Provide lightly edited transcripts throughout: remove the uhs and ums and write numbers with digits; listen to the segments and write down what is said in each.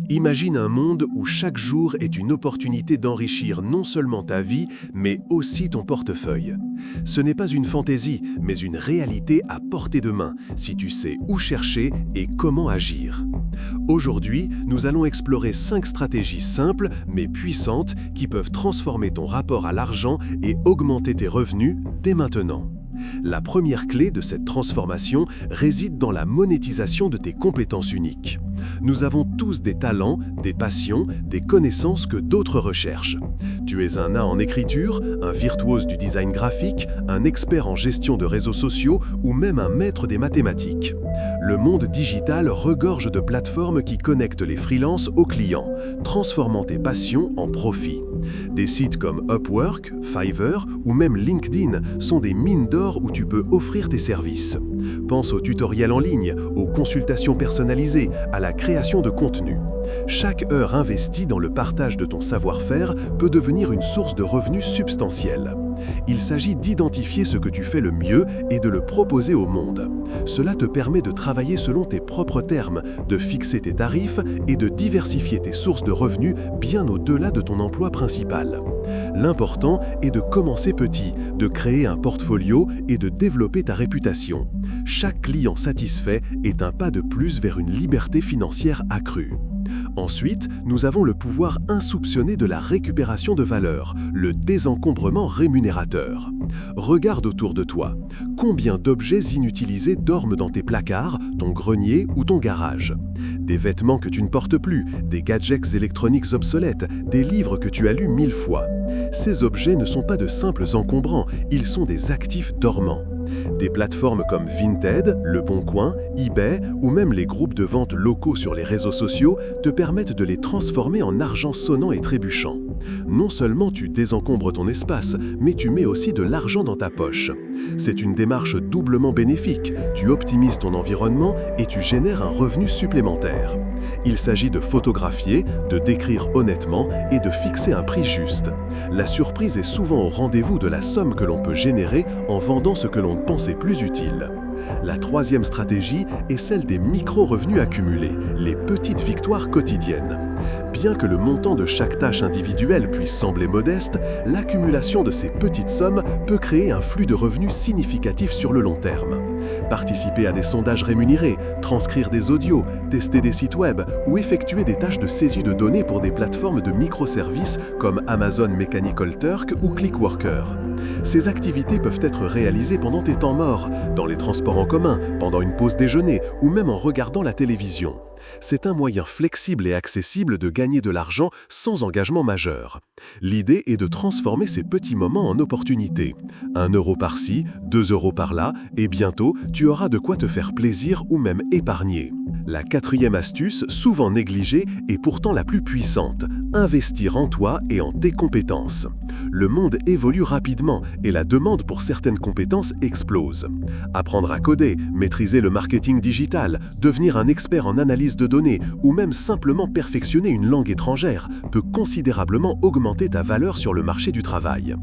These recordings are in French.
Imagine un monde où chaque jour est une opportunité d'enrichir non seulement ta vie, mais aussi ton portefeuille. Ce n'est pas une fantaisie, mais une réalité à portée de main, si tu sais où chercher et comment agir. Aujourd'hui, nous allons explorer 5 stratégies simples mais puissantes qui peuvent transformer ton rapport à l'argent et augmenter tes revenus dès maintenant. La première clé de cette transformation réside dans la monétisation de tes compétences uniques. Nous avons tous des talents, des passions, des connaissances que d'autres recherchent. Tu es un nain en écriture, un virtuose du design graphique, un expert en gestion de réseaux sociaux ou même un maître des mathématiques. Le monde digital regorge de plateformes qui connectent les freelances aux clients, transformant tes passions en profit. Des sites comme Upwork, Fiverr ou même LinkedIn sont des mines d'or où tu peux offrir tes services. Pense aux tutoriels en ligne, aux consultations personnalisées, à la création de contenu. Chaque heure investie dans le partage de ton savoir-faire peut devenir une source de revenus substantielle. Il s'agit d'identifier ce que tu fais le mieux et de le proposer au monde. Cela te permet de travailler selon tes propres termes, de fixer tes tarifs et de diversifier tes sources de revenus bien au-delà de ton emploi principal. L'important est de commencer petit, de créer un portfolio et de développer ta réputation. Chaque client satisfait est un pas de plus vers une liberté financière accrue. Ensuite, nous avons le pouvoir insoupçonné de la récupération de valeur, le désencombrement rémunérateur. Regarde autour de toi. Combien d'objets inutilisés dorment dans tes placards, ton grenier ou ton garage? Des vêtements que tu ne portes plus, des gadgets électroniques obsolètes, des livres que tu as lus 1000 fois. Ces objets ne sont pas de simples encombrants, ils sont des actifs dormants. Des plateformes comme Vinted, Le Bon Coin, eBay ou même les groupes de vente locaux sur les réseaux sociaux te permettent de les transformer en argent sonnant et trébuchant. Non seulement tu désencombres ton espace, mais tu mets aussi de l'argent dans ta poche. C'est une démarche doublement bénéfique, tu optimises ton environnement et tu génères un revenu supplémentaire. Il s'agit de photographier, de décrire honnêtement et de fixer un prix juste. La surprise est souvent au rendez-vous de la somme que l'on peut générer en vendant ce que l'on pensait plus utile. La troisième stratégie est celle des micro-revenus accumulés, les petites victoires quotidiennes. Bien que le montant de chaque tâche individuelle puisse sembler modeste, l'accumulation de ces petites sommes peut créer un flux de revenus significatif sur le long terme. Participer à des sondages rémunérés, transcrire des audios, tester des sites web ou effectuer des tâches de saisie de données pour des plateformes de microservices comme Amazon Mechanical Turk ou Clickworker. Ces activités peuvent être réalisées pendant tes temps morts, dans les transports en commun, pendant une pause déjeuner ou même en regardant la télévision. C'est un moyen flexible et accessible de gagner de l'argent sans engagement majeur. L'idée est de transformer ces petits moments en opportunités. 1 euro par-ci, 2 euros par-là, et bientôt, tu auras de quoi te faire plaisir ou même épargner. La quatrième astuce, souvent négligée, est pourtant la plus puissante. Investir en toi et en tes compétences. Le monde évolue rapidement et la demande pour certaines compétences explose. Apprendre à coder, maîtriser le marketing digital, devenir un expert en analyse de données ou même simplement perfectionner une langue étrangère peut considérablement augmenter ta valeur sur le marché du travail.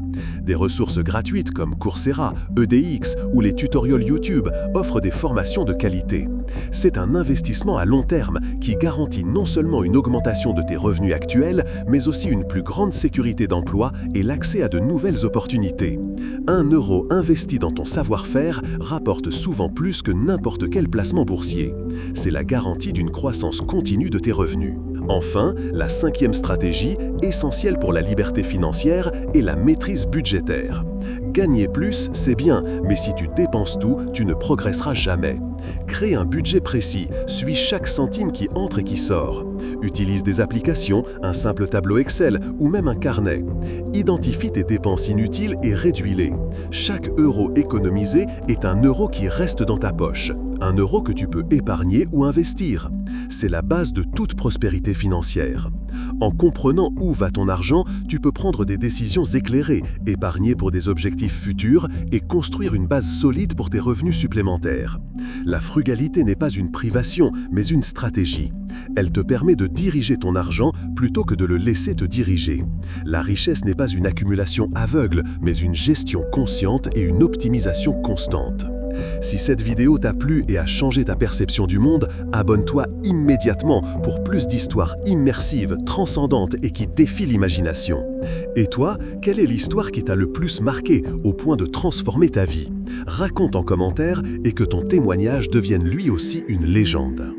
Des ressources gratuites comme Coursera, EDX ou les tutoriels YouTube offrent des formations de qualité. C'est un investissement à long terme qui garantit non seulement une augmentation de tes revenus actuels, mais aussi une plus grande sécurité d'emploi et l'accès à de nouvelles opportunités. 1 euro investi dans ton savoir-faire rapporte souvent plus que n'importe quel placement boursier. C'est la garantie d'une croissance continue de tes revenus. Enfin, la 5e stratégie, essentielle pour la liberté financière, est la maîtrise budgétaire. Gagner plus, c'est bien, mais si tu dépenses tout, tu ne progresseras jamais. Crée un budget précis, suis chaque centime qui entre et qui sort. Utilise des applications, un simple tableau Excel ou même un carnet. Identifie tes dépenses inutiles et réduis-les. Chaque euro économisé est un euro qui reste dans ta poche. Un euro que tu peux épargner ou investir. C'est la base de toute prospérité financière. En comprenant où va ton argent, tu peux prendre des décisions éclairées, épargner pour des objectifs futurs et construire une base solide pour tes revenus supplémentaires. La frugalité n'est pas une privation, mais une stratégie. Elle te permet de diriger ton argent plutôt que de le laisser te diriger. La richesse n'est pas une accumulation aveugle, mais une gestion consciente et une optimisation constante. Si cette vidéo t'a plu et a changé ta perception du monde, abonne-toi immédiatement pour plus d'histoires immersives, transcendantes et qui défient l'imagination. Et toi, quelle est l'histoire qui t'a le plus marqué au point de transformer ta vie? Raconte en commentaire et que ton témoignage devienne lui aussi une légende.